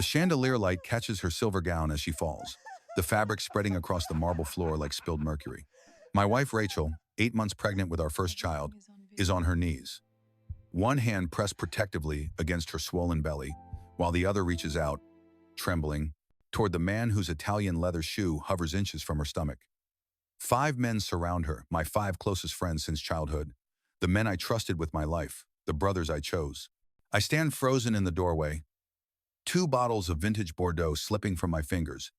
The chandelier light catches her silver gown as she falls, the fabric spreading across the marble floor like spilled mercury. My wife Rachel, 8 months pregnant with our first child, is on her knees. One hand pressed protectively against her swollen belly, while the other reaches out, trembling, toward the man whose Italian leather shoe hovers inches from her stomach. 5 men surround her, my 5 closest friends since childhood, the men I trusted with my life, the brothers I chose. I stand frozen in the doorway, 2 bottles of vintage Bordeaux slipping from my fingers,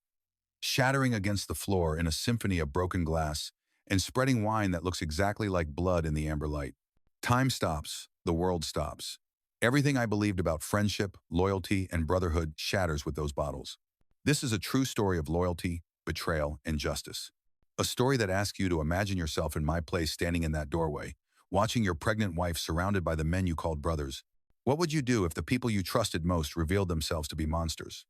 shattering against the floor in a symphony of broken glass, and spreading wine that looks exactly like blood in the amber light. Time stops, the world stops. Everything I believed about friendship, loyalty, and brotherhood shatters with those bottles. This is a true story of loyalty, betrayal, and justice. A story that asks you to imagine yourself in my place standing in that doorway, watching your pregnant wife surrounded by the men you called brothers. What would you do if the people you trusted most revealed themselves to be monsters?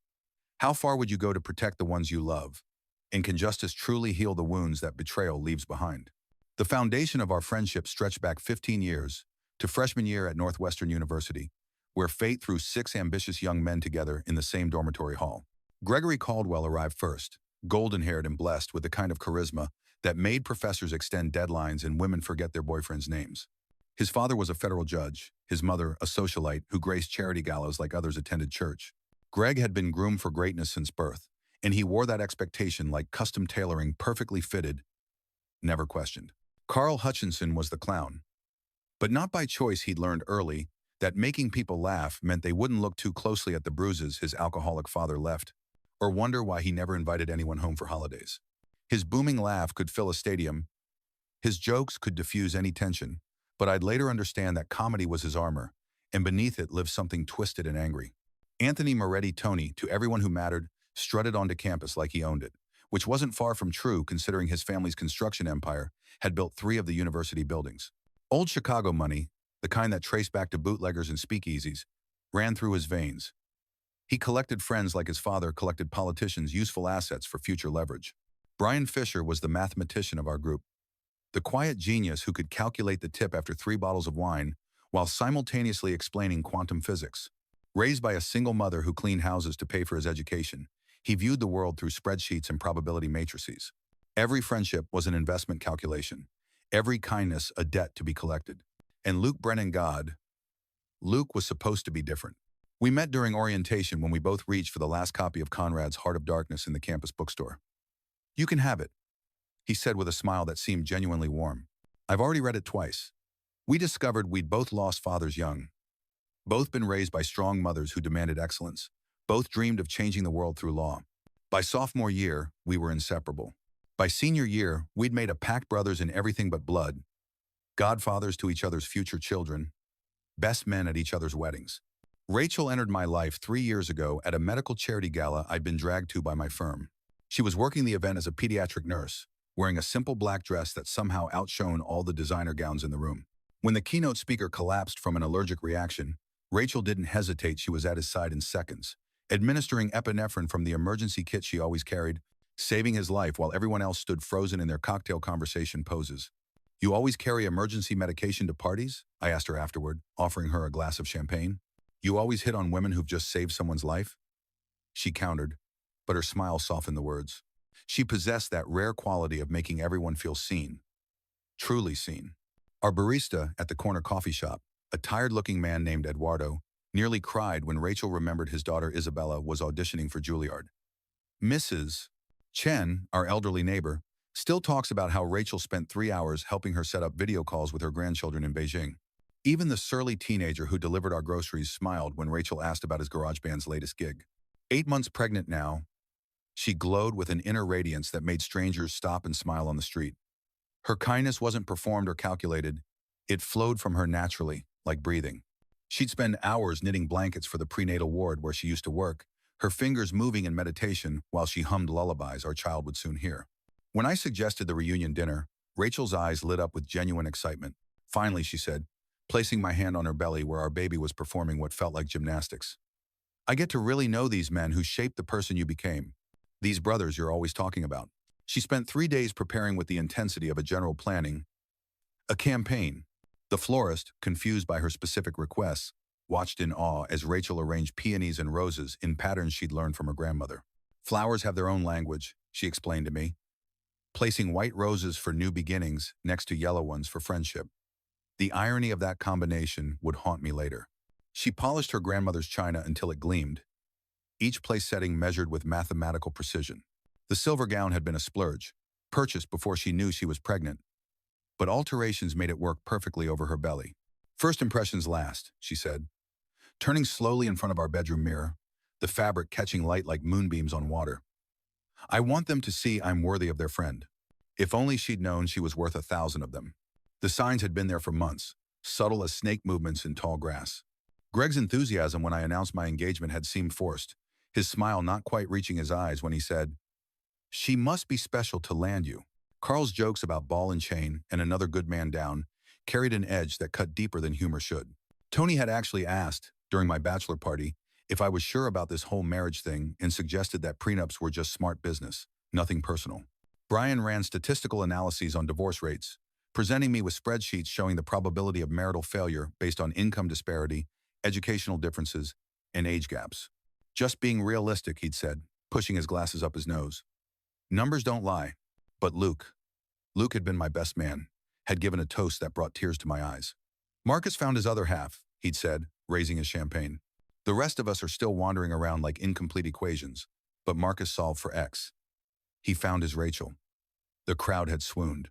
How far would you go to protect the ones you love? And can justice truly heal the wounds that betrayal leaves behind? The foundation of our friendship stretched back 15 years, to freshman year at Northwestern University, where fate threw 6 ambitious young men together in the same dormitory hall. Gregory Caldwell arrived first, golden-haired and blessed with the kind of charisma that made professors extend deadlines and women forget their boyfriends' names. His father was a federal judge, his mother a socialite who graced charity galas like others attended church. Greg had been groomed for greatness since birth, and he wore that expectation like custom tailoring, perfectly fitted, never questioned. Carl Hutchinson was the clown. But not by choice. He'd learned early that making people laugh meant they wouldn't look too closely at the bruises his alcoholic father left, or wonder why he never invited anyone home for holidays. His booming laugh could fill a stadium. His jokes could diffuse any tension, but I'd later understand that comedy was his armor, and beneath it lived something twisted and angry. Anthony Moretti Tony, to everyone who mattered, strutted onto campus like he owned it, which wasn't far from true considering his family's construction empire had built 3 of the university buildings. Old Chicago money, the kind that traced back to bootleggers and speakeasies, ran through his veins. He collected friends like his father collected politicians' useful assets for future leverage. Brian Fisher was the mathematician of our group, the quiet genius who could calculate the tip after 3 bottles of wine while simultaneously explaining quantum physics. Raised by a single mother who cleaned houses to pay for his education, he viewed the world through spreadsheets and probability matrices. Every friendship was an investment calculation, every kindness a debt to be collected. And Luke Brennan God. Luke was supposed to be different. We met during orientation when we both reached for the last copy of Conrad's Heart of Darkness in the campus bookstore. "You can have it," he said with a smile that seemed genuinely warm. "I've already read it twice." We discovered we'd both lost fathers young, both been raised by strong mothers who demanded excellence, both dreamed of changing the world through law. By sophomore year, we were inseparable. By senior year, we'd made a pact brothers in everything but blood, godfathers to each other's future children, best men at each other's weddings. Rachel entered my life 3 years ago at a medical charity gala I'd been dragged to by my firm. She was working the event as a pediatric nurse, wearing a simple black dress that somehow outshone all the designer gowns in the room. When the keynote speaker collapsed from an allergic reaction, Rachel didn't hesitate. She was at his side in seconds, administering epinephrine from the emergency kit she always carried, saving his life while everyone else stood frozen in their cocktail conversation poses. "You always carry emergency medication to parties?" I asked her afterward, offering her a glass of champagne. "You always hit on women who've just saved someone's life?" She countered, but her smile softened the words. She possessed that rare quality of making everyone feel seen, truly seen. Our barista at the corner coffee shop, a tired-looking man named Eduardo, nearly cried when Rachel remembered his daughter Isabella was auditioning for Juilliard. Mrs. Chen, our elderly neighbor, still talks about how Rachel spent 3 hours helping her set up video calls with her grandchildren in Beijing. Even the surly teenager who delivered our groceries smiled when Rachel asked about his garage band's latest gig. 8 months pregnant now, she glowed with an inner radiance that made strangers stop and smile on the street. Her kindness wasn't performed or calculated. It flowed from her naturally, like breathing. She'd spend hours knitting blankets for the prenatal ward where she used to work, her fingers moving in meditation while she hummed lullabies our child would soon hear. When I suggested the reunion dinner, Rachel's eyes lit up with genuine excitement. "Finally," she said, placing my hand on her belly where our baby was performing what felt like gymnastics. "I get to really know these men who shaped the person you became. These brothers you're always talking about." She spent 3 days preparing with the intensity of a general planning a campaign. The florist, confused by her specific requests, watched in awe as Rachel arranged peonies and roses in patterns she'd learned from her grandmother. Flowers have their own language, she explained to me, placing white roses for new beginnings next to yellow ones for friendship. The irony of that combination would haunt me later. She polished her grandmother's china until it gleamed, each place setting measured with mathematical precision. The silver gown had been a splurge, purchased before she knew she was pregnant, but alterations made it work perfectly over her belly. First impressions last, she said, turning slowly in front of our bedroom mirror, the fabric catching light like moonbeams on water. I want them to see I'm worthy of their friend. If only she'd known she was worth 1,000 of them. The signs had been there for months, subtle as snake movements in tall grass. Greg's enthusiasm when I announced my engagement had seemed forced, his smile not quite reaching his eyes when he said, "She must be special to land you." Carl's jokes about ball and chain and another good man down carried an edge that cut deeper than humor should. Tony had actually asked, during my bachelor party, if I was sure about this whole marriage thing and suggested that prenups were just smart business, nothing personal. Brian ran statistical analyses on divorce rates, presenting me with spreadsheets showing the probability of marital failure based on income disparity, educational differences, and age gaps. Just being realistic, he'd said, pushing his glasses up his nose. Numbers don't lie. But Luke had been my best man, had given a toast that brought tears to my eyes. Marcus found his other half, he'd said, raising his champagne. The rest of us are still wandering around like incomplete equations, but Marcus solved for X. He found his Rachel. The crowd had swooned.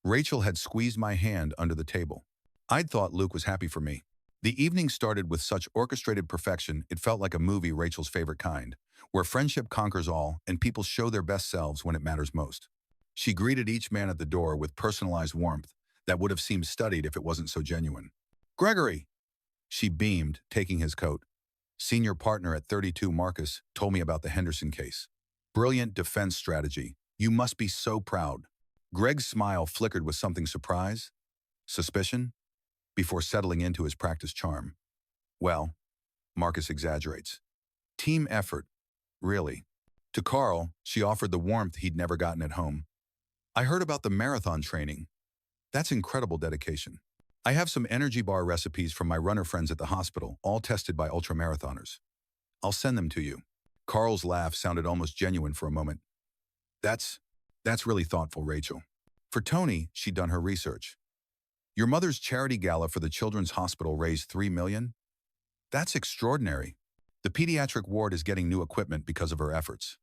Rachel had squeezed my hand under the table. I'd thought Luke was happy for me. The evening started with such orchestrated perfection it felt like a movie Rachel's favorite kind, where friendship conquers all and people show their best selves when it matters most. She greeted each man at the door with personalized warmth that would have seemed studied if it wasn't so genuine. "Gregory!" She beamed, taking his coat. Senior partner at 32 Marcus told me about the Henderson case. Brilliant defense strategy. You must be so proud. Greg's smile flickered with something surprise, suspicion, before settling into his practiced charm. Well, Marcus exaggerates. Team effort, really. To Carl, she offered the warmth he'd never gotten at home. I heard about the marathon training. That's incredible dedication. I have some energy bar recipes from my runner friends at the hospital, all tested by ultramarathoners. I'll send them to you. Carl's laugh sounded almost genuine for a moment. That's really thoughtful, Rachel. For Tony, she'd done her research. Your mother's charity gala for the Children's Hospital raised $3 million? That's extraordinary. The pediatric ward is getting new equipment because of her efforts.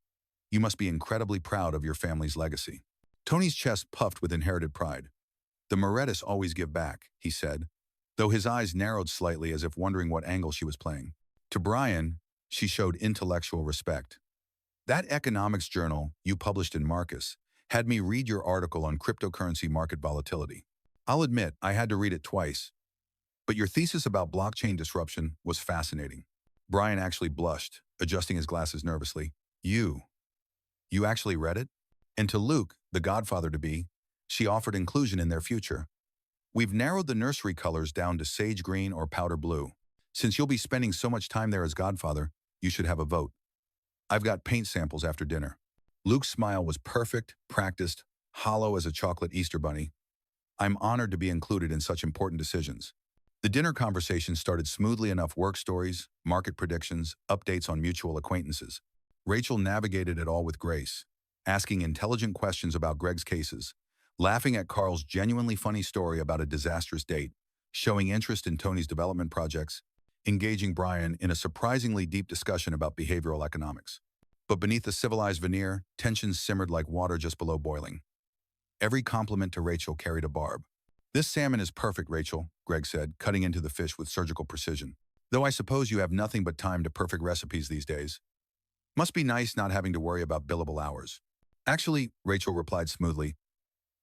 You must be incredibly proud of your family's legacy. Tony's chest puffed with inherited pride. The Morettis always give back, he said, though his eyes narrowed slightly as if wondering what angle she was playing. To Brian, she showed intellectual respect. That economics journal you published in Marcus had me read your article on cryptocurrency market volatility. I'll admit I had to read it twice, but your thesis about blockchain disruption was fascinating. Brian actually blushed, adjusting his glasses nervously. You actually read it? And to Luke, the godfather-to-be, she offered inclusion in their future. We've narrowed the nursery colors down to sage green or powder blue. Since you'll be spending so much time there as godfather, you should have a vote. I've got paint samples after dinner. Luke's smile was perfect, practiced, hollow as a chocolate Easter bunny. I'm honored to be included in such important decisions. The dinner conversation started smoothly enough: work stories, market predictions, updates on mutual acquaintances. Rachel navigated it all with grace, asking intelligent questions about Greg's cases, laughing at Carl's genuinely funny story about a disastrous date, showing interest in Tony's development projects, engaging Brian in a surprisingly deep discussion about behavioral economics. But beneath the civilized veneer, tensions simmered like water just below boiling. Every compliment to Rachel carried a barb. "This salmon is perfect, Rachel," Greg said, cutting into the fish with surgical precision. "Though I suppose you have nothing but time to perfect recipes these days. Must be nice not having to worry about billable hours." "Actually," Rachel replied smoothly,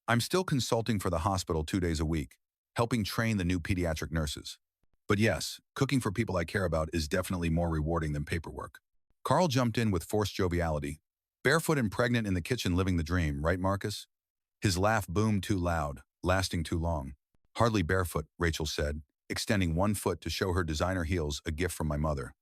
"I'm still consulting for the hospital 2 days a week, helping train the new pediatric nurses. But yes, cooking for people I care about is definitely more rewarding than paperwork." Carl jumped in with forced joviality. "Barefoot and pregnant in the kitchen living the dream, right, Marcus?" His laugh boomed too loud, lasting too long. "Hardly barefoot," Rachel said, extending one foot to show her designer heels, a gift from my mother.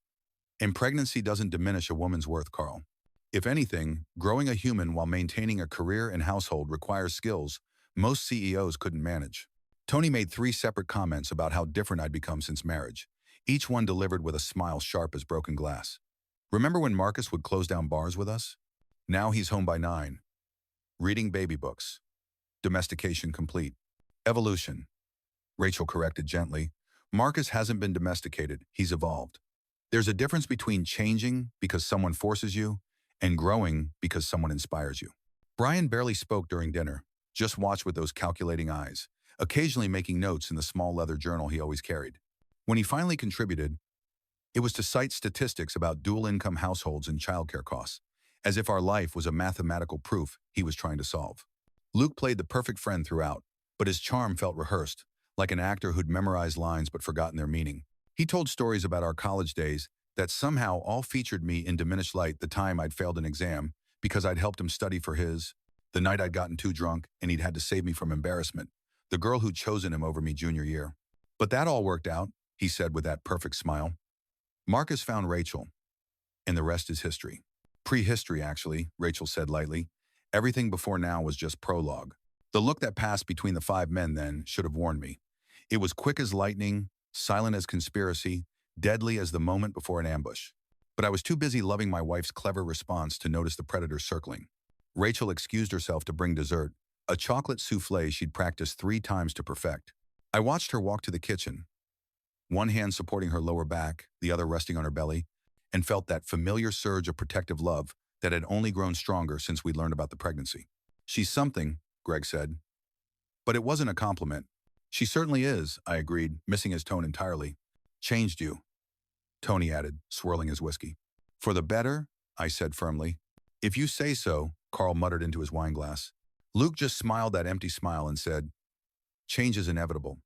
"And pregnancy doesn't diminish a woman's worth, Carl. If anything, growing a human while maintaining a career and household requires skills most CEOs couldn't manage." Tony made 3 separate comments about how different I'd become since marriage, each one delivered with a smile sharp as broken glass. Remember when Marcus would close down bars with us? Now he's home by 9, reading baby books. Domestication complete. Evolution. Rachel corrected gently. Marcus hasn't been domesticated, he's evolved. There's a difference between changing because someone forces you and growing because someone inspires you. Brian barely spoke during dinner, just watched with those calculating eyes, occasionally making notes in the small leather journal he always carried. When he finally contributed, it was to cite statistics about dual-income households and childcare costs, as if our life was a mathematical proof he was trying to solve. Luke played the perfect friend throughout, but his charm felt rehearsed, like an actor who'd memorized lines but forgotten their meaning. He told stories about our college days that somehow all featured me in diminished light: the time I'd failed an exam because I'd helped him study for his, the night I'd gotten too drunk and he'd had to save me from embarrassment, the girl who'd chosen him over me junior year. But that all worked out, he said with that perfect smile. Marcus found Rachel, and the rest is history. Prehistory, actually, Rachel said lightly. Everything before now was just prologue. The look that passed between the 5 men then should have warned me. It was quick as lightning, silent as conspiracy, deadly as the moment before an ambush. But I was too busy loving my wife's clever response to notice the predators circling. Rachel excused herself to bring dessert, a chocolate souffle she'd practiced 3 times to perfect. I watched her walk to the kitchen, one hand supporting her lower back, the other resting on her belly, and felt that familiar surge of protective love that had only grown stronger since we'd learned about the pregnancy. She's something, Greg said. But it wasn't a compliment. She certainly is, I agreed, missing his tone entirely. Changed you, Tony added, swirling his whiskey. For the better, I said firmly. If you say so, Carl muttered into his wine glass. Luke just smiled that empty smile and said, change is inevitable,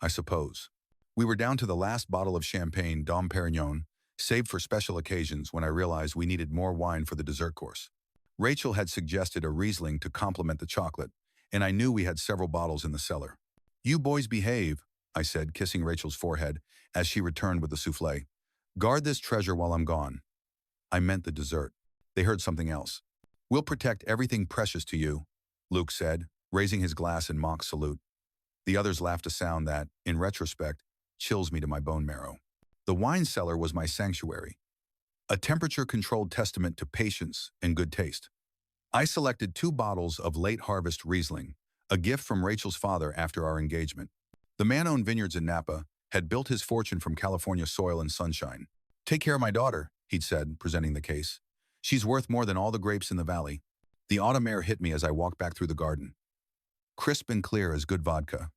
I suppose. We were down to the last bottle of champagne, Dom Perignon, saved for special occasions when I realized we needed more wine for the dessert course. Rachel had suggested a Riesling to complement the chocolate, and I knew we had several bottles in the cellar. You boys behave, I said, kissing Rachel's forehead as she returned with the souffle. Guard this treasure while I'm gone. I meant the dessert. They heard something else. We'll protect everything precious to you, Luke said, raising his glass in mock salute. The others laughed a sound that, in retrospect, chills me to my bone marrow. The wine cellar was my sanctuary, a temperature-controlled testament to patience and good taste. I selected 2 bottles of late-harvest Riesling, a gift from Rachel's father after our engagement. The man owned vineyards in Napa, had built his fortune from California soil and sunshine. Take care of my daughter, he'd said, presenting the case. She's worth more than all the grapes in the valley. The autumn air hit me as I walked back through the garden. Crisp and clear as good vodka.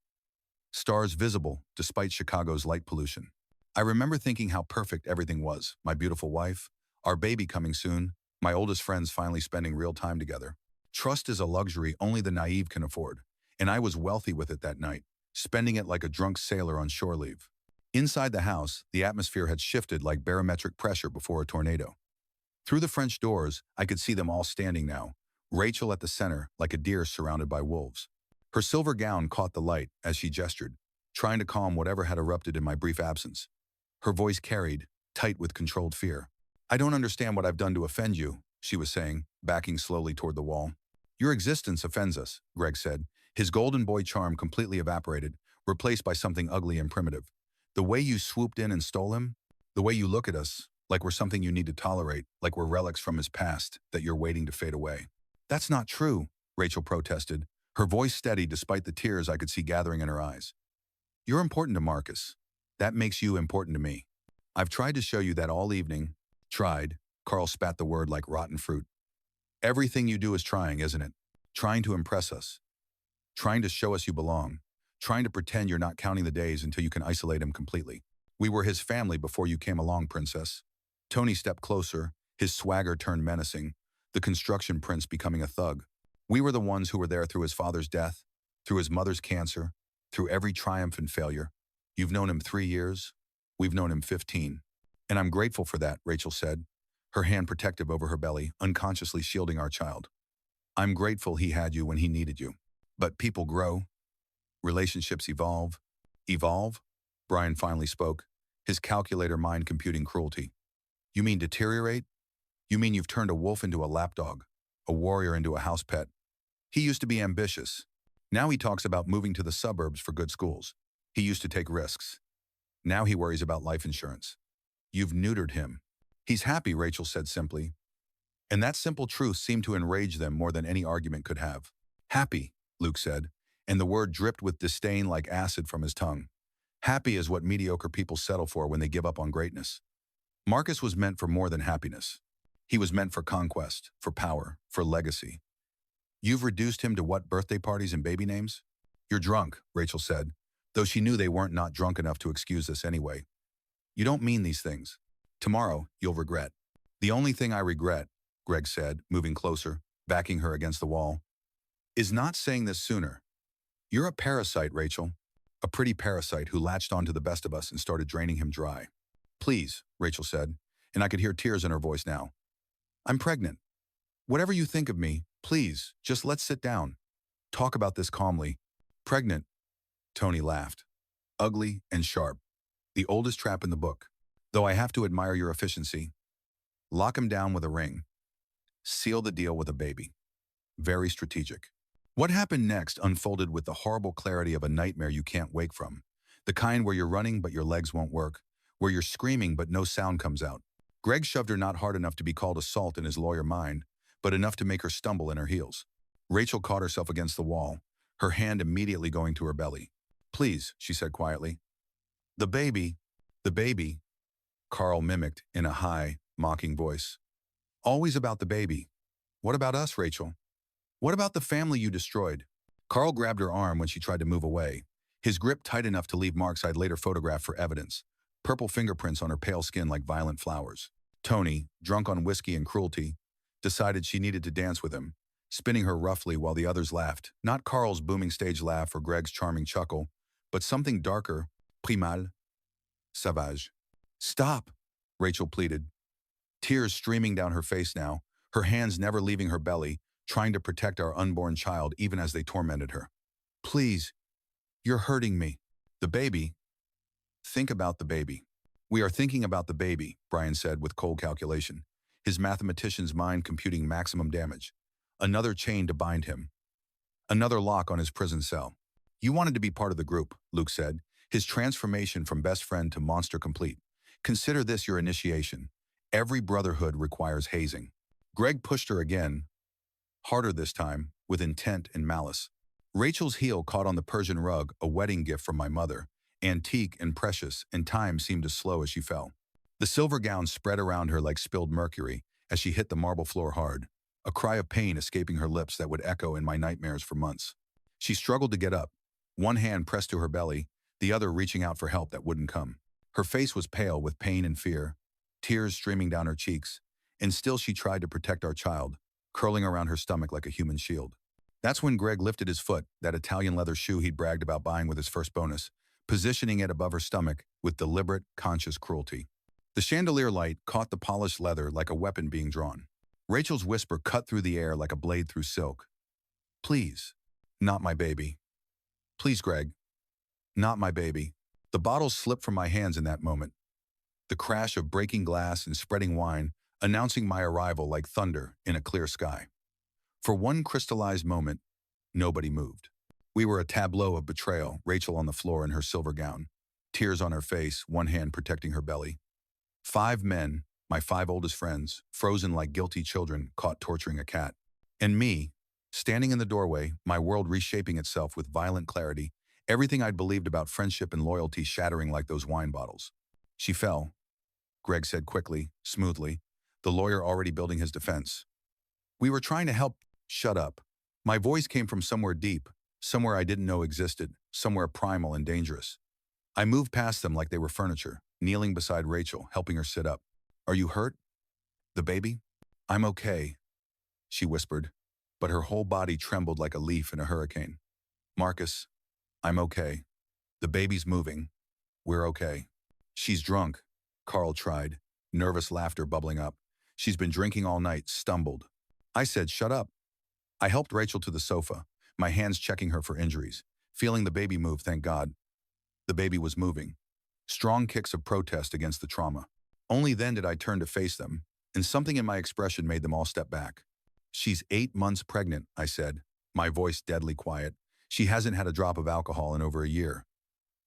Stars visible despite Chicago's light pollution. I remember thinking how perfect everything was. My beautiful wife, our baby coming soon, my oldest friends finally spending real time together. Trust is a luxury only the naive can afford, and I was wealthy with it that night, spending it like a drunk sailor on shore leave. Inside the house, the atmosphere had shifted like barometric pressure before a tornado. Through the French doors, I could see them all standing now, Rachel at the center like a deer surrounded by wolves. Her silver gown caught the light as she gestured, trying to calm whatever had erupted in my brief absence. Her voice carried, tight with controlled fear. I don't understand what I've done to offend you, she was saying, backing slowly toward the wall. Your existence offends us, Greg said, his golden boy charm completely evaporated, replaced by something ugly and primitive. The way you swooped in and stole him, the way you look at us, like we're something you need to tolerate, like we're relics from his past that you're waiting to fade away. That's not true, Rachel protested, her voice steady despite the tears I could see gathering in her eyes. You're important to Marcus. That makes you important to me. I've tried to show you that all evening. Tried. Carl spat the word like rotten fruit. Everything you do is trying, isn't it? Trying to impress us. Trying to show us you belong. Trying to pretend you're not counting the days until you can isolate him completely. We were his family before you came along, princess. Tony stepped closer, his swagger turned menacing, the construction prince becoming a thug. We were the ones who were there through his father's death, through his mother's cancer, through every triumph and failure. You've known him 3 years. We've known him 15. And I'm grateful for that, Rachel said, her hand protective over her belly, unconsciously shielding our child. I'm grateful he had you when he needed you. But people grow. Relationships evolve. Evolve? Brian finally spoke, his calculator mind computing cruelty. You mean deteriorate? You mean you've turned a wolf into a lapdog, a warrior into a house pet? He used to be ambitious. Now he talks about moving to the suburbs for good schools. He used to take risks. Now he worries about life insurance. You've neutered him. He's happy, Rachel said simply. And that simple truth seemed to enrage them more than any argument could have. Happy, Luke said, and the word dripped with disdain like acid from his tongue. Happy is what mediocre people settle for when they give up on greatness. Marcus was meant for more than happiness. He was meant for conquest, for power, for legacy. You've reduced him to what, birthday parties and baby names? You're drunk, Rachel said, though she knew they weren't not drunk enough to excuse this anyway. You don't mean these things. Tomorrow, you'll regret. The only thing I regret, Greg said, moving closer, backing her against the wall, is not saying this sooner. You're a parasite, Rachel. A pretty parasite who latched onto the best of us and started draining him dry. Please, Rachel said, and I could hear tears in her voice now. I'm pregnant. Whatever you think of me, please, just let's sit down. Talk about this calmly. Pregnant, Tony laughed. Ugly and sharp. The oldest trap in the book. Though I have to admire your efficiency. Lock him down with a ring. Seal the deal with a baby. Very strategic. What happened next unfolded with the horrible clarity of a nightmare you can't wake from. The kind where you're running but your legs won't work. Where you're screaming but no sound comes out. Greg shoved her not hard enough to be called assault in his lawyer mind, but enough to make her stumble in her heels. Rachel caught herself against the wall, her hand immediately going to her belly. Please, she said quietly. The baby, Carl mimicked in a high, mocking voice. Always about the baby. What about us, Rachel? What about the family you destroyed? Carl grabbed her arm when she tried to move away, his grip tight enough to leave marks I'd later photographed for evidence, purple fingerprints on her pale skin like violent flowers. Tony, drunk on whiskey and cruelty, decided she needed to dance with him, spinning her roughly while the others laughed. Not Carl's booming stage laugh or Greg's charming chuckle, but something darker, primal, savage. Stop, Rachel pleaded. Tears streaming down her face now, her hands never leaving her belly, trying to protect our unborn child even as they tormented her. Please, you're hurting me. The baby. Think about the baby. We are thinking about the baby, Brian said with cold calculation, his mathematician's mind computing maximum damage. Another chain to bind him. Another lock on his prison cell. You wanted to be part of the group, Luke said, his transformation from best friend to monster complete. Consider this your initiation. Every brotherhood requires hazing. Greg pushed her again, harder this time, with intent and malice. Rachel's heel caught on the Persian rug, a wedding gift from my mother, antique and precious, and time seemed to slow as she fell. The silver gown spread around her like spilled mercury as she hit the marble floor hard, a cry of pain escaping her lips that would echo in my nightmares for months. She struggled to get up, one hand pressed to her belly, the other reaching out for help that wouldn't come. Her face was pale with pain and fear, tears streaming down her cheeks, and still she tried to protect our child, curling around her stomach like a human shield. That's when Greg lifted his foot, that Italian leather shoe he'd bragged about buying with his first bonus, positioning it above her stomach with deliberate, conscious cruelty. The chandelier light caught the polished leather like a weapon being drawn. Rachel's whisper cut through the air like a blade through silk. Please, not my baby. Please, Greg, not my baby. The bottle slipped from my hands in that moment. The crash of breaking glass and spreading wine, announcing my arrival like thunder in a clear sky. For one crystallized moment, nobody moved. We were a tableau of betrayal, Rachel on the floor in her silver gown, tears on her face, one hand protecting her belly. 5 men, my 5 oldest friends, frozen like guilty children caught torturing a cat. And me, standing in the doorway, my world reshaping itself with violent clarity, everything I'd believed about friendship and loyalty shattering like those wine bottles. She fell, Greg said quickly, smoothly, the lawyer already building his defense. We were trying to help. Shut up. My voice came from somewhere deep, somewhere I didn't know existed, somewhere primal and dangerous. I moved past them like they were furniture, kneeling beside Rachel, helping her sit up. Are you hurt? The baby? I'm okay, she whispered, but her whole body trembled like a leaf in a hurricane. Marcus, I'm okay. The baby's moving. We're okay. She's drunk, Carl tried, nervous laughter bubbling up. She's been drinking all night, stumbled. I said, shut up. I helped Rachel to the sofa, my hands checking her for injuries, feeling the baby move, thank God. The baby was moving. Strong kicks of protest against the trauma. Only then did I turn to face them, and something in my expression made them all step back. She's 8 months pregnant, I said, my voice deadly quiet. She hasn't had a drop of alcohol in over a year.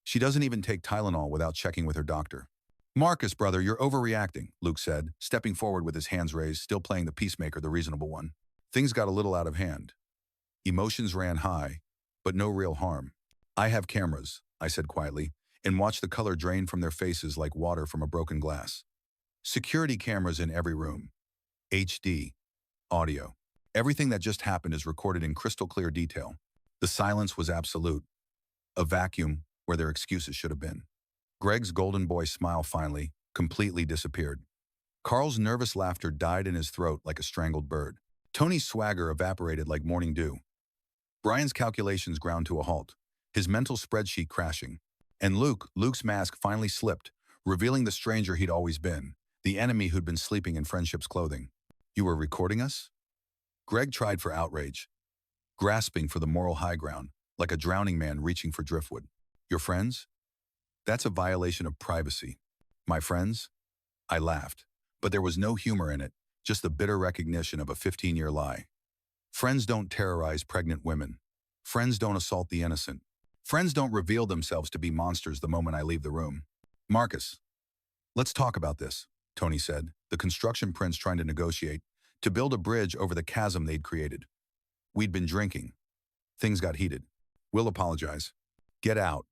She doesn't even take Tylenol without checking with her doctor. Marcus, brother, you're overreacting, Luke said, stepping forward with his hands raised, still playing the peacemaker, the reasonable one. Things got a little out of hand. Emotions ran high, but no real harm. I have cameras, I said quietly, and watched the color drain from their faces like water from a broken glass. Security cameras in every room. HD. Audio. Everything that just happened is recorded in crystal clear detail. The silence was absolute. A vacuum where their excuses should have been. Greg's golden boy smile finally, completely disappeared. Carl's nervous laughter died in his throat like a strangled bird. Tony's swagger evaporated like morning dew. Brian's calculations ground to a halt, his mental spreadsheet crashing. And Luke's mask finally slipped, revealing the stranger he'd always been, the enemy who'd been sleeping in friendship's clothing. You were recording us? Greg tried for outrage, grasping for the moral high ground, like a drowning man reaching for driftwood. Your friends? That's a violation of privacy. My friends? I laughed, but there was no humor in it, just the bitter recognition of a 15-year lie. Friends don't terrorize pregnant women. Friends don't assault the innocent. Friends don't reveal themselves to be monsters the moment I leave the room. Marcus, let's talk about this, Tony said, the construction prince trying to negotiate, to build a bridge over the chasm they'd created. We'd been drinking. Things got heated. We'll apologize. Get out.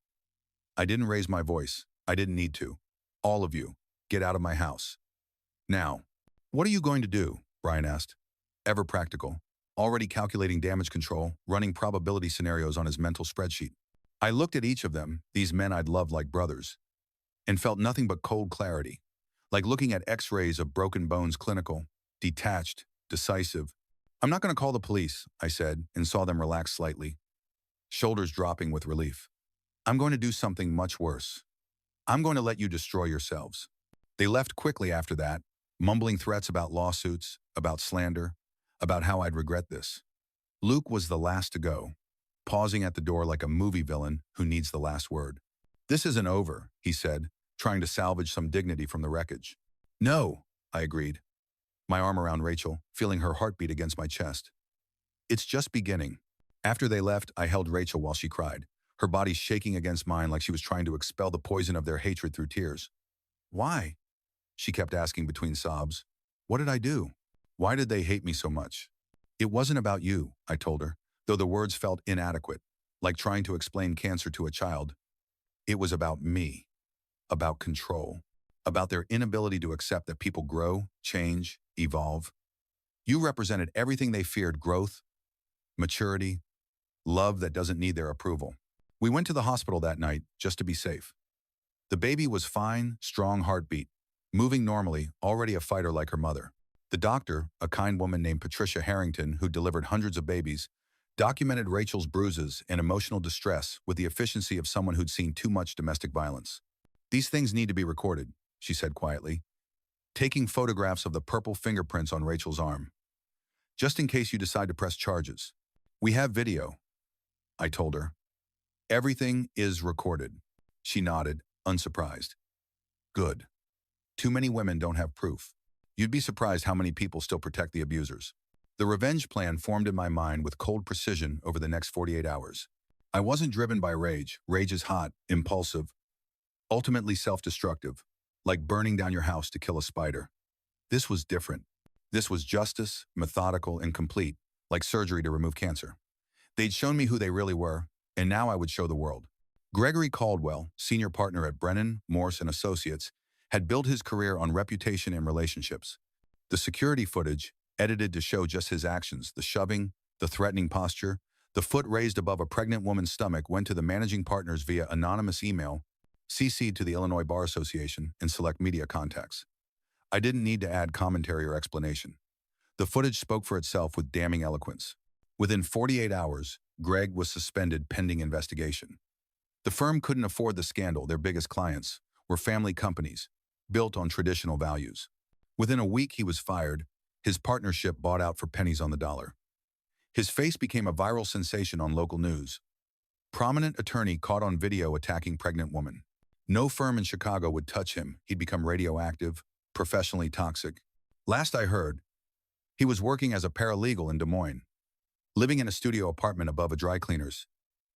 I didn't raise my voice. I didn't need to. All of you, get out of my house. Now, what are you going to do? Brian asked. Ever practical, already calculating damage control, running probability scenarios on his mental spreadsheet. I looked at each of them, these men I'd loved like brothers, and felt nothing but cold clarity, like looking at x-rays of broken bones, clinical, detached, decisive. I'm not going to call the police, I said, and saw them relax slightly, shoulders dropping with relief. I'm going to do something much worse. I'm going to let you destroy yourselves. They left quickly after that, mumbling threats about lawsuits, about slander, about how I'd regret this. Luke was the last to go, pausing at the door like a movie villain who needs the last word. This isn't over, he said, trying to salvage some dignity from the wreckage. No, I agreed, my arm around Rachel, feeling her heartbeat against my chest. It's just beginning. After they left, I held Rachel while she cried, her body shaking against mine like she was trying to expel the poison of their hatred through tears. Why? She kept asking between sobs. What did I do? Why did they hate me so much? It wasn't about you, I told her, though the words felt inadequate, like trying to explain cancer to a child. It was about me, about control, about their inability to accept that people grow, change, evolve. You represented everything they feared: growth, maturity, love that doesn't need their approval. We went to the hospital that night just to be safe. The baby was fine, strong heartbeat, moving normally, already a fighter like her mother. The doctor, a kind woman named Patricia Harrington, who delivered hundreds of babies, documented Rachel's bruises and emotional distress with the efficiency of someone who'd seen too much domestic violence. These things need to be recorded, she said quietly, taking photographs of the purple fingerprints on Rachel's arm. Just in case you decide to press charges. We have video, I told her. Everything is recorded. She nodded, unsurprised. Good. Too many women don't have proof. You'd be surprised how many people still protect the abusers. The revenge plan formed in my mind with cold precision over the next 48 hours. I wasn't driven by rage. Rage is hot, impulsive, ultimately self-destructive, like burning down your house to kill a spider. This was different. This was justice, methodical, and complete, like surgery to remove cancer. They'd shown me who they really were, and now I would show the world. Gregory Caldwell, senior partner at Brennan, Morse & Associates, had built his career on reputation and relationships. The security footage, edited to show just his actions, the shoving, the threatening posture, the foot raised above a pregnant woman's stomach, went to the managing partners via anonymous email, CC'd to the Illinois Bar Association and select media contacts. I didn't need to add commentary or explanation. The footage spoke for itself with damning eloquence. Within 48 hours, Greg was suspended pending investigation. The firm couldn't afford the scandal. Their biggest clients were family companies, built on traditional values. Within a week, he was fired, his partnership bought out for pennies on the dollar. His face became a viral sensation on local news. Prominent attorney caught on video attacking pregnant woman. No firm in Chicago would touch him. He'd become radioactive, professionally toxic. Last I heard, he was working as a paralegal in Des Moines, living in a studio apartment above a dry cleaner's,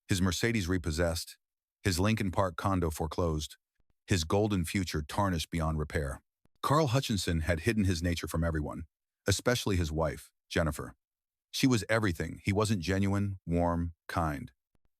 his Mercedes repossessed, his Lincoln Park condo foreclosed, his golden future tarnished beyond repair. Carl Hutchinson had hidden his nature from everyone, especially his wife, Jennifer. She was everything. He wasn't genuine, warm, kind.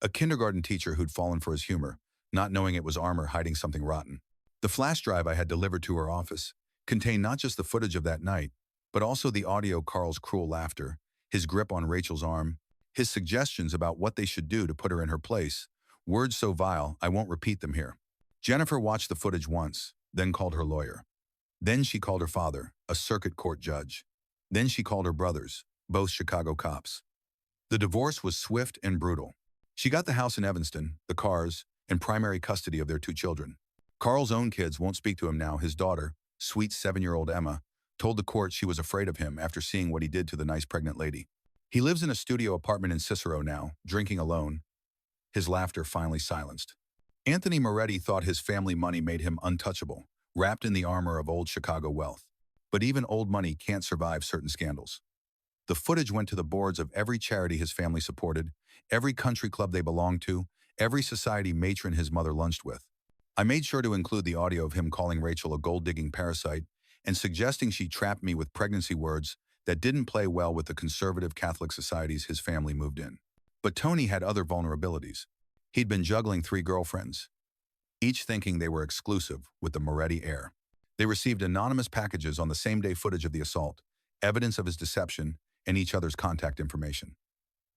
A kindergarten teacher who'd fallen for his humor, not knowing it was armor hiding something rotten. The flash drive I had delivered to her office contained not just the footage of that night, but also the audio of Carl's cruel laughter, his grip on Rachel's arm, his suggestions about what they should do to put her in her place, words so vile I won't repeat them here. Jennifer watched the footage once, then called her lawyer. Then she called her father, a circuit court judge. Then she called her brothers, both Chicago cops. The divorce was swift and brutal. She got the house in Evanston, the cars, and primary custody of their 2 children. Carl's own kids won't speak to him now. His daughter, sweet 7-year-old Emma, told the court she was afraid of him after seeing what he did to the nice pregnant lady. He lives in a studio apartment in Cicero now, drinking alone. His laughter finally silenced. Anthony Moretti thought his family money made him untouchable, wrapped in the armor of old Chicago wealth. But even old money can't survive certain scandals. The footage went to the boards of every charity his family supported, every country club they belonged to, every society matron his mother lunched with. I made sure to include the audio of him calling Rachel a gold-digging parasite and suggesting she trapped me with pregnancy words that didn't play well with the conservative Catholic societies his family moved in. But Tony had other vulnerabilities. He'd been juggling 3 girlfriends, each thinking they were exclusive with the Moretti heir. They received anonymous packages on the same-day footage of the assault, evidence of his deception, and each other's contact information.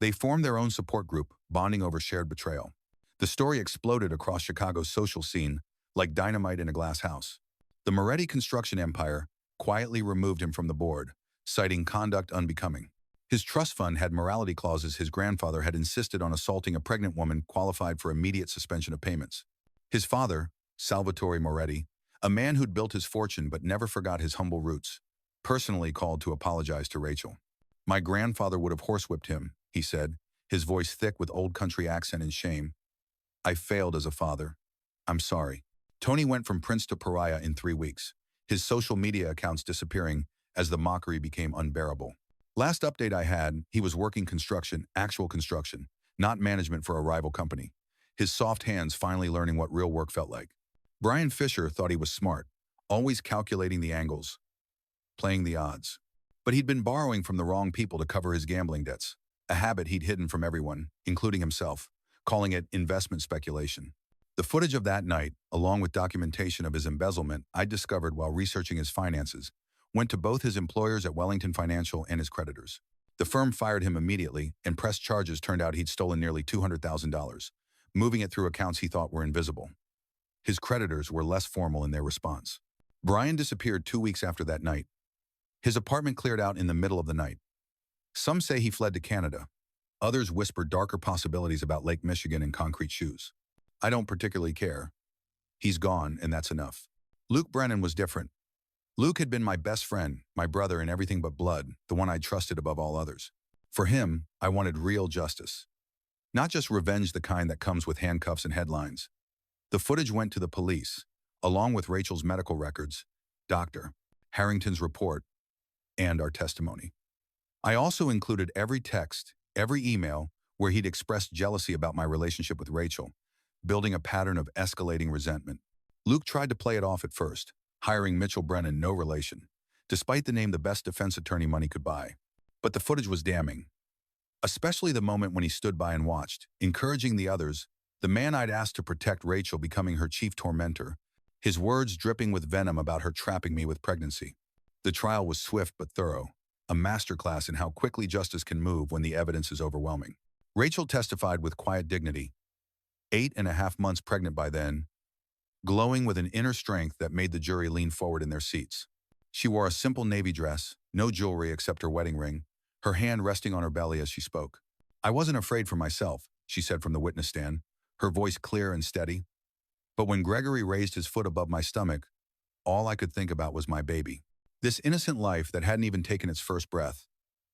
They formed their own support group, bonding over shared betrayal. The story exploded across Chicago's social scene like dynamite in a glass house. The Moretti construction empire quietly removed him from the board, citing conduct unbecoming. His trust fund had morality clauses his grandfather had insisted on assaulting a pregnant woman qualified for immediate suspension of payments. His father, Salvatore Moretti, a man who'd built his fortune but never forgot his humble roots, personally called to apologize to Rachel. "My grandfather would have horsewhipped him," he said, his voice thick with old country accent and shame. "I failed as a father. I'm sorry." Tony went from prince to pariah in 3 weeks, his social media accounts disappearing as the mockery became unbearable. Last update I had, he was working construction, actual construction, not management for a rival company. His soft hands finally learning what real work felt like. Brian Fisher thought he was smart, always calculating the angles, playing the odds. But he'd been borrowing from the wrong people to cover his gambling debts, a habit he'd hidden from everyone, including himself, calling it investment speculation. The footage of that night, along with documentation of his embezzlement I discovered while researching his finances, went to both his employers at Wellington Financial and his creditors. The firm fired him immediately, and pressed charges turned out he'd stolen nearly $200,000, moving it through accounts he thought were invisible. His creditors were less formal in their response. Brian disappeared 2 weeks after that night. His apartment cleared out in the middle of the night. Some say he fled to Canada. Others whispered darker possibilities about Lake Michigan and concrete shoes. I don't particularly care. He's gone, and that's enough. Luke Brennan was different. Luke had been my best friend, my brother in everything but blood, the one I trusted above all others. For him, I wanted real justice. Not just revenge the kind that comes with handcuffs and headlines. The footage went to the police, along with Rachel's medical records, Dr. Harrington's report, and our testimony. I also included every text, every email, where he'd expressed jealousy about my relationship with Rachel, building a pattern of escalating resentment. Luke tried to play it off at first, hiring Mitchell Brennan, no relation, despite the name the best defense attorney money could buy. But the footage was damning, especially the moment when he stood by and watched, encouraging the others, the man I'd asked to protect Rachel becoming her chief tormentor, his words dripping with venom about her trapping me with pregnancy. The trial was swift but thorough, a masterclass in how quickly justice can move when the evidence is overwhelming. Rachel testified with quiet dignity, 8.5 months pregnant by then, glowing with an inner strength that made the jury lean forward in their seats. She wore a simple navy dress, no jewelry except her wedding ring, her hand resting on her belly as she spoke. "I wasn't afraid for myself," she said from the witness stand, her voice clear and steady. "But when Gregory raised his foot above my stomach, all I could think about was my baby. This innocent life that hadn't even taken its first breath.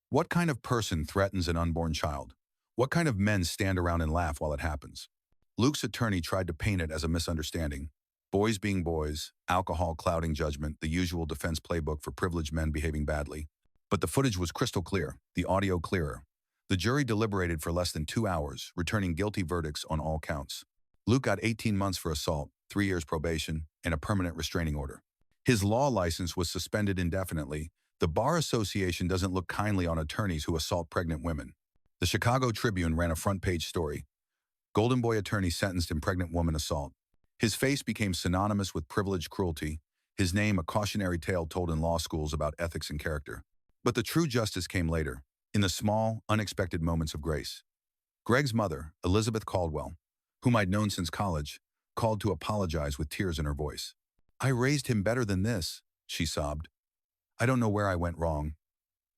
What kind of person threatens an unborn child? What kind of men stand around and laugh while it happens?" Luke's attorney tried to paint it as a misunderstanding. Boys being boys, alcohol clouding judgment, the usual defense playbook for privileged men behaving badly. But the footage was crystal clear, the audio clearer. The jury deliberated for less than 2 hours, returning guilty verdicts on all counts. Luke got 18 months for assault, 3 years probation, and a permanent restraining order. His law license was suspended indefinitely. The Bar Association doesn't look kindly on attorneys who assault pregnant women. The Chicago Tribune ran a front-page story. Golden Boy attorney sentenced in pregnant woman assault. His face became synonymous with privileged cruelty, his name a cautionary tale told in law schools about ethics and character. But the true justice came later, in the small, unexpected moments of grace. Greg's mother, Elizabeth Caldwell, whom I'd known since college, called to apologize with tears in her voice. "I raised him better than this," she sobbed. "I don't know where I went wrong."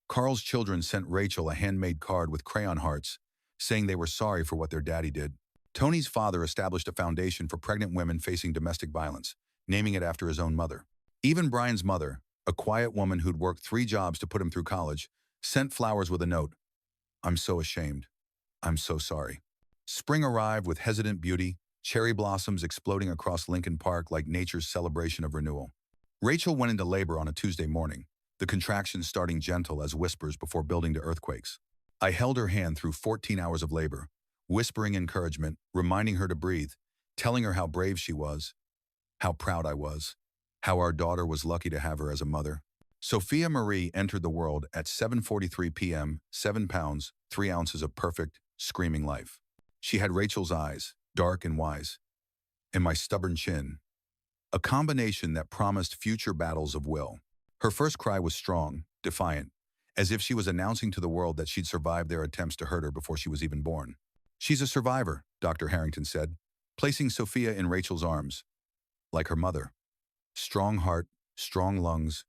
Carl's children sent Rachel a handmade card with crayon hearts, saying they were sorry for what their daddy did. Tony's father established a foundation for pregnant women facing domestic violence, naming it after his own mother. Even Brian's mother, a quiet woman who'd worked 3 jobs to put him through college, sent flowers with a note. "I'm so ashamed. I'm so sorry." Spring arrived with hesitant beauty, cherry blossoms exploding across Lincoln Park like nature's celebration of renewal. Rachel went into labor on a Tuesday morning, the contractions starting gentle as whispers before building to earthquakes. I held her hand through 14 hours of labor, whispering encouragement, reminding her to breathe, telling her how brave she was, how proud I was, how our daughter was lucky to have her as a mother. Sophia Marie entered the world at 7:43 p.m., 7 pounds, 3 ounces of perfect, screaming life. She had Rachel's eyes, dark and wise, and my stubborn chin, a combination that promised future battles of will. Her first cry was strong, defiant, as if she was announcing to the world that she'd survived their attempts to hurt her before she was even born. "She's a survivor," Dr. Harrington said, placing Sophia in Rachel's arms, like her mother. Strong heart, strong lungs,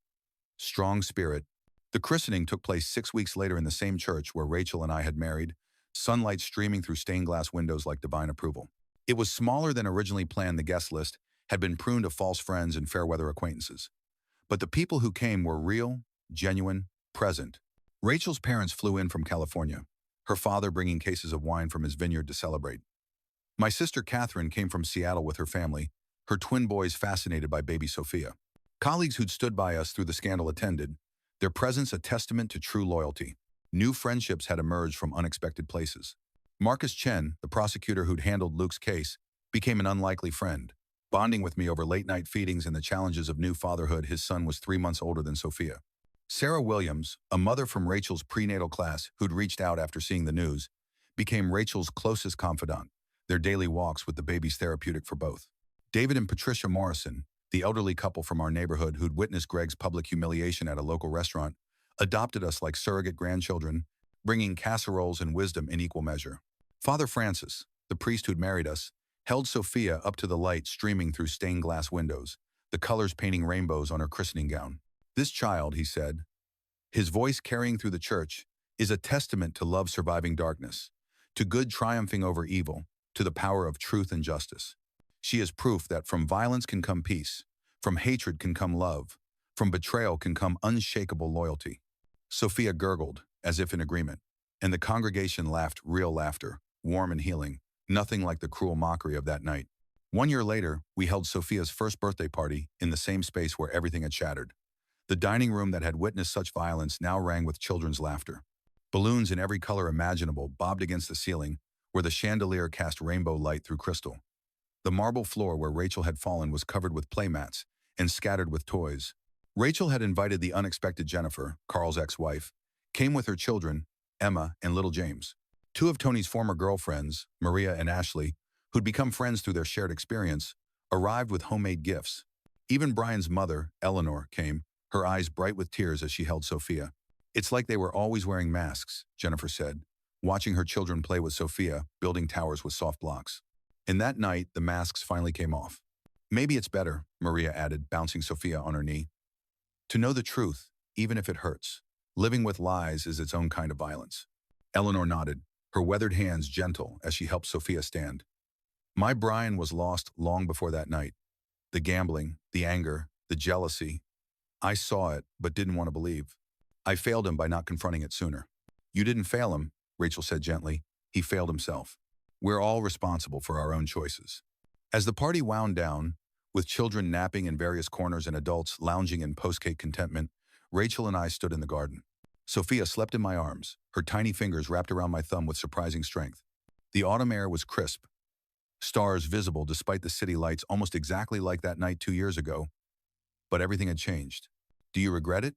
strong spirit. The christening took place 6 weeks later in the same church where Rachel and I had married, sunlight streaming through stained glass windows like divine approval. It was smaller than originally planned. The guest list had been pruned of false friends and fair-weather acquaintances. But the people who came were real, genuine, present. Rachel's parents flew in from California, her father bringing cases of wine from his vineyard to celebrate. My sister Catherine came from Seattle with her family, her twin boys fascinated by baby Sophia. Colleagues who'd stood by us through the scandal attended, their presence a testament to true loyalty. New friendships had emerged from unexpected places. Marcus Chen, the prosecutor who'd handled Luke's case, became an unlikely friend, bonding with me over late-night feedings and the challenges of new fatherhood. His son was 3 months older than Sophia. Sarah Williams, a mother from Rachel's prenatal class who'd reached out after seeing the news, became Rachel's closest confidant, their daily walks with the babies therapeutic for both. David and Patricia Morrison, the elderly couple from our neighborhood who'd witnessed Greg's public humiliation at a local restaurant, adopted us like surrogate grandchildren, bringing casseroles and wisdom in equal measure. Father Francis, the priest who'd married us, held Sophia up to the light streaming through stained glass windows, the colors painting rainbows on her christening gown. "This child," he said, his voice carrying through the church, "is a testament to love surviving darkness, to good triumphing over evil, to the power of truth and justice. She is proof that from violence can come peace, from hatred can come love, from betrayal can come unshakable loyalty." Sophia gurgled, as if in agreement, and the congregation laughed real laughter, warm and healing, nothing like the cruel mockery of that night. 1 year later, we held Sophia's first birthday party in the same space where everything had shattered. The dining room that had witnessed such violence now rang with children's laughter. Balloons in every color imaginable bobbed against the ceiling, where the chandelier cast rainbow light through crystal. The marble floor where Rachel had fallen was covered with playmats and scattered with toys. Rachel had invited the unexpected Jennifer, Carl's ex-wife, came with her children, Emma and little James. 2 of Tony's former girlfriends, Maria and Ashley, who'd become friends through their shared experience, arrived with homemade gifts. Even Brian's mother, Eleanor, came, her eyes bright with tears as she held Sophia. "It's like they were always wearing masks," Jennifer said, watching her children play with Sophia, building towers with soft blocks. And that night, the masks finally came off. "Maybe it's better," Maria added, bouncing Sophia on her knee. "To know the truth, even if it hurts. Living with lies is its own kind of violence." Eleanor nodded, her weathered hands gentle as she helped Sophia stand. My Brian was lost long before that night. The gambling, the anger, the jealousy. I saw it, but didn't want to believe. I failed him by not confronting it sooner. "You didn't fail him," Rachel said gently. "He failed himself. We're all responsible for our own choices." As the party wound down, with children napping in various corners and adults lounging in post-cake contentment, Rachel and I stood in the garden. Sophia slept in my arms, her tiny fingers wrapped around my thumb with surprising strength. The autumn air was crisp, Stars visible despite the city lights almost exactly like that night 2 years ago, but everything had changed. Do you regret it?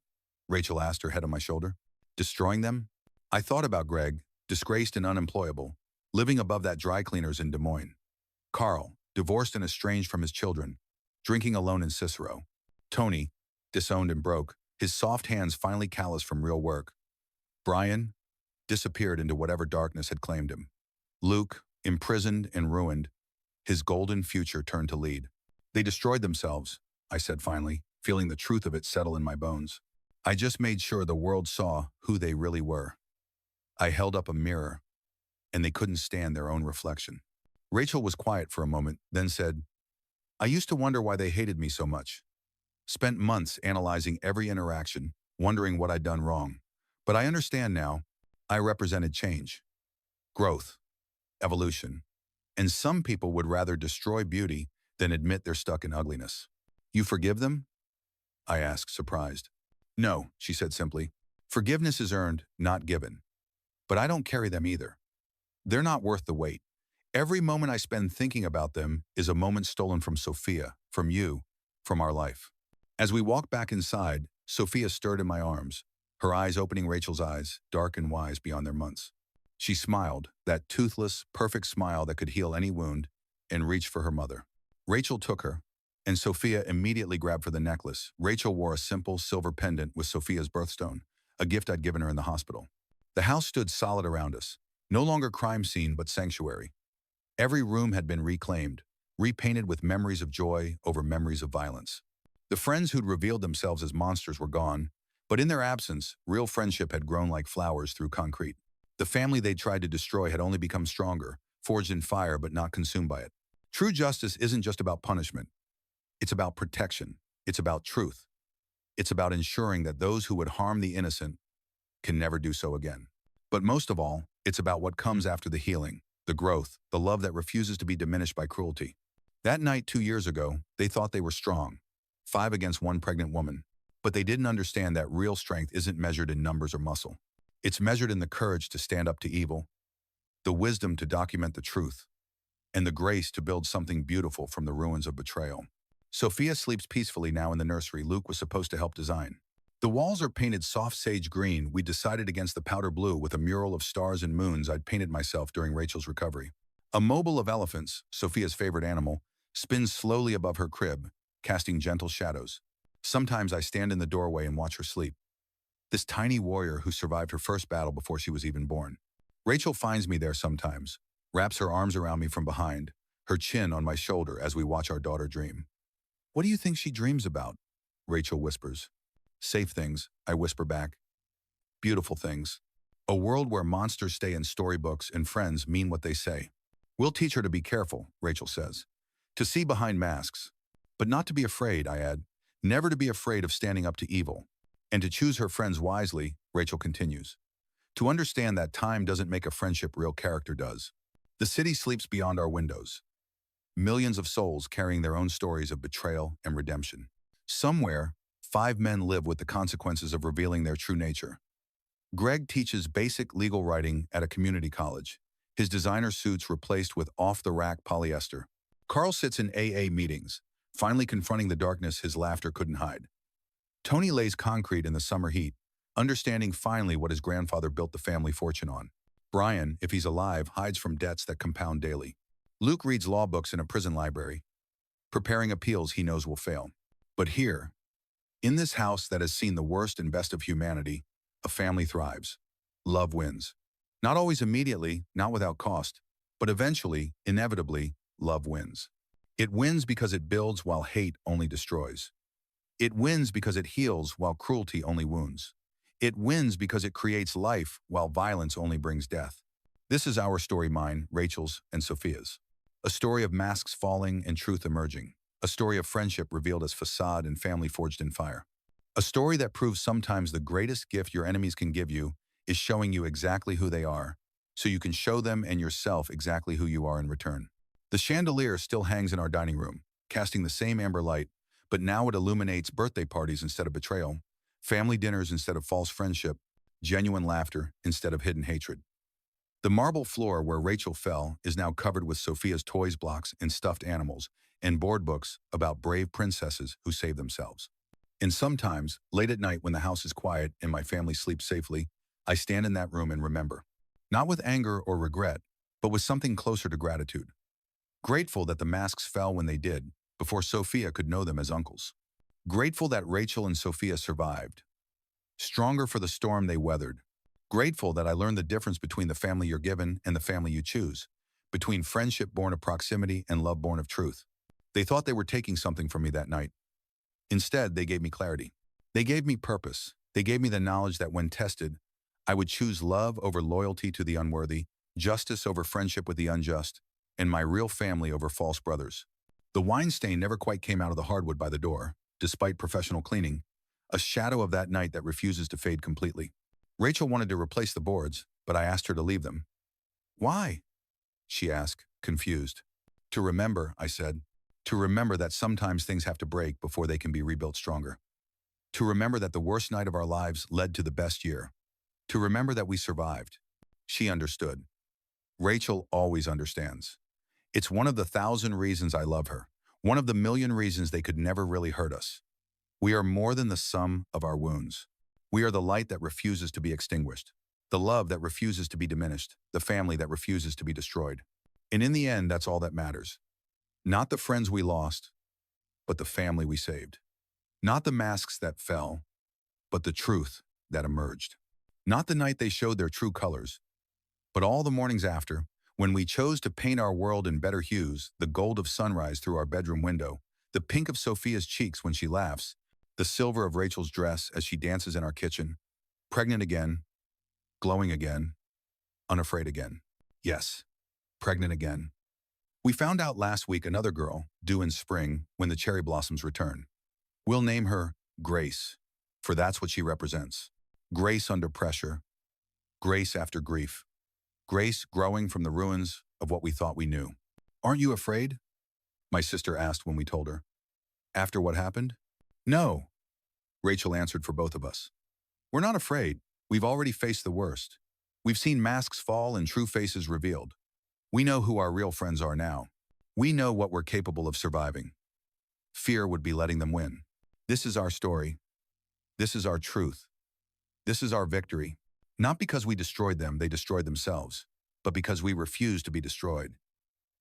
Rachel asked, her head on my shoulder. Destroying them? I thought about Greg, disgraced and unemployable, living above that dry cleaner's in Des Moines. Carl, divorced and estranged from his children, drinking alone in Cicero. Tony, disowned and broke, his soft hands finally calloused from real work. Brian, disappeared into whatever darkness had claimed him. Luke, imprisoned and ruined, his golden future turned to lead. They destroyed themselves, I said finally, feeling the truth of it settle in my bones. I just made sure the world saw who they really were. I held up a mirror, and they couldn't stand their own reflection. Rachel was quiet for a moment, then said, I used to wonder why they hated me so much. Spent months analyzing every interaction, wondering what I'd done wrong. But I understand now. I represented change, growth, evolution. And some people would rather destroy beauty than admit they're stuck in ugliness. You forgive them? I asked, surprised. No, she said simply. Forgiveness is earned, not given. But I don't carry them either. They're not worth the wait. Every moment I spend thinking about them is a moment stolen from Sophia, from you, from our life. As we walked back inside, Sophia stirred in my arms, her eyes opening Rachel's eyes, dark and wise beyond their months. She smiled, that toothless, perfect smile that could heal any wound, and reached for her mother. Rachel took her, and Sophia immediately grabbed for the necklace. Rachel wore a simple silver pendant with Sophia's birthstone, a gift I'd given her in the hospital. The house stood solid around us, no longer crime scene but sanctuary. Every room had been reclaimed, repainted with memories of joy over memories of violence. The friends who'd revealed themselves as monsters were gone, but in their absence, real friendship had grown like flowers through concrete. The family they'd tried to destroy had only become stronger, forged in fire but not consumed by it. True justice isn't just about punishment. It's about protection. It's about truth. It's about ensuring that those who would harm the innocent can never do so again. But most of all, it's about what comes after the healing, the growth, the love that refuses to be diminished by cruelty. That night 2 years ago, they thought they were strong, 5 against 1 pregnant woman. But they didn't understand that real strength isn't measured in numbers or muscle. It's measured in the courage to stand up to evil, the wisdom to document the truth, and the grace to build something beautiful from the ruins of betrayal. Sophia sleeps peacefully now in the nursery Luke was supposed to help design. The walls are painted soft sage green. We decided against the powder blue with a mural of stars and moons I'd painted myself during Rachel's recovery. A mobile of elephants, Sophia's favorite animal, spins slowly above her crib, casting gentle shadows. Sometimes I stand in the doorway and watch her sleep. This tiny warrior who survived her first battle before she was even born. Rachel finds me there sometimes, wraps her arms around me from behind, her chin on my shoulder as we watch our daughter dream. What do you think she dreams about? Rachel whispers. Safe things, I whisper back. Beautiful things. A world where monsters stay in storybooks and friends mean what they say. We'll teach her to be careful, Rachel says. To see behind masks. But not to be afraid, I add. Never to be afraid of standing up to evil. And to choose her friends wisely, Rachel continues. To understand that time doesn't make a friendship, real character does. The city sleeps beyond our windows. Millions of souls carrying their own stories of betrayal and redemption. Somewhere, 5 men live with the consequences of revealing their true nature. Greg teaches basic legal writing at a community college, his designer suits replaced with off-the-rack polyester. Carl sits in AA meetings, finally confronting the darkness his laughter couldn't hide. Tony lays concrete in the summer heat, understanding finally what his grandfather built the family fortune on. Brian, if he's alive, hides from debts that compound daily. Luke reads law books in a prison library, preparing appeals he knows will fail. But here, in this house that has seen the worst and best of humanity, a family thrives. Love wins. Not always immediately, not without cost, but eventually, inevitably, love wins. It wins because it builds while hate only destroys. It wins because it heals while cruelty only wounds. It wins because it creates life while violence only brings death. This is our story, mine, Rachel's, and Sophia's. A story of masks falling and truth emerging. A story of friendship revealed as facade and family forged in fire. A story that proves sometimes the greatest gift your enemies can give you is showing you exactly who they are, so you can show them and yourself exactly who you are in return. The chandelier still hangs in our dining room, casting the same amber light, but now it illuminates birthday parties instead of betrayal, family dinners instead of false friendship, genuine laughter instead of hidden hatred. The marble floor where Rachel fell is now covered with Sophia's toys blocks and stuffed animals and board books about brave princesses who save themselves. And sometimes, late at night when the house is quiet and my family sleeps safely, I stand in that room and remember. Not with anger or regret, but with something closer to gratitude. Grateful that the masks fell when they did, before Sophia could know them as uncles. Grateful that Rachel and Sophia survived. Stronger for the storm they weathered. Grateful that I learned the difference between the family you're given and the family you choose, between friendship born of proximity and love born of truth. They thought they were taking something from me that night. Instead, they gave me clarity. They gave me purpose. They gave me the knowledge that when tested, I would choose love over loyalty to the unworthy, justice over friendship with the unjust, and my real family over false brothers. The wine stain never quite came out of the hardwood by the door, despite professional cleaning, a shadow of that night that refuses to fade completely. Rachel wanted to replace the boards, but I asked her to leave them. Why? She asked, confused. To remember, I said. To remember that sometimes things have to break before they can be rebuilt stronger. To remember that the worst night of our lives led to the best year. To remember that we survived. She understood. Rachel always understands. It's one of the 1,000 reasons I love her. One of the million reasons they could never really hurt us. We are more than the sum of our wounds. We are the light that refuses to be extinguished, the love that refuses to be diminished, the family that refuses to be destroyed. And in the end, that's all that matters. Not the friends we lost, but the family we saved. Not the masks that fell, but the truth that emerged. Not the night they showed their true colors, but all the mornings after, when we chose to paint our world in better hues, the gold of sunrise through our bedroom window, the pink of Sophia's cheeks when she laughs, the silver of Rachel's dress as she dances in our kitchen, pregnant again, glowing again, unafraid again. Yes, pregnant again. We found out last week another girl, due in spring, when the cherry blossoms return. We'll name her Grace, for that's what she represents. Grace under pressure, grace after grief, grace growing from the ruins of what we thought we knew. Aren't you afraid? My sister asked when we told her. After what happened? No, Rachel answered for both of us. We're not afraid. We've already faced the worst. We've seen masks fall and true faces revealed. We know who our real friends are now. We know what we're capable of surviving. Fear would be letting them win. This is our story. This is our truth. This is our victory. Not because we destroyed them, they destroyed themselves, but because we refused to be destroyed.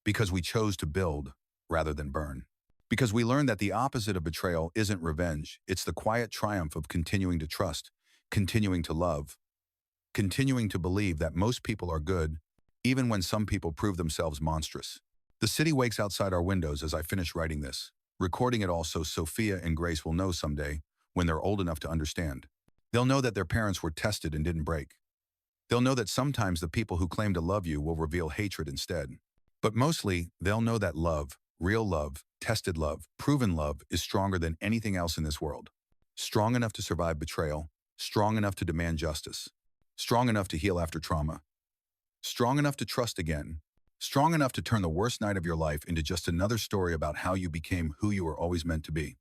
Because we chose to build rather than burn. Because we learned that the opposite of betrayal isn't revenge, it's the quiet triumph of continuing to trust, continuing to love, continuing to believe that most people are good, even when some people prove themselves monstrous. The city wakes outside our windows as I finish writing this, recording it all so Sophia and Grace will know someday, when they're old enough to understand. They'll know that their parents were tested and didn't break. They'll know that sometimes the people who claim to love you will reveal hatred instead. But mostly, they'll know that love, real love, tested love, proven love is stronger than anything else in this world. Strong enough to survive betrayal, strong enough to demand justice, strong enough to heal after trauma, strong enough to trust again, strong enough to turn the worst night of your life into just another story about how you became who you were always meant to be.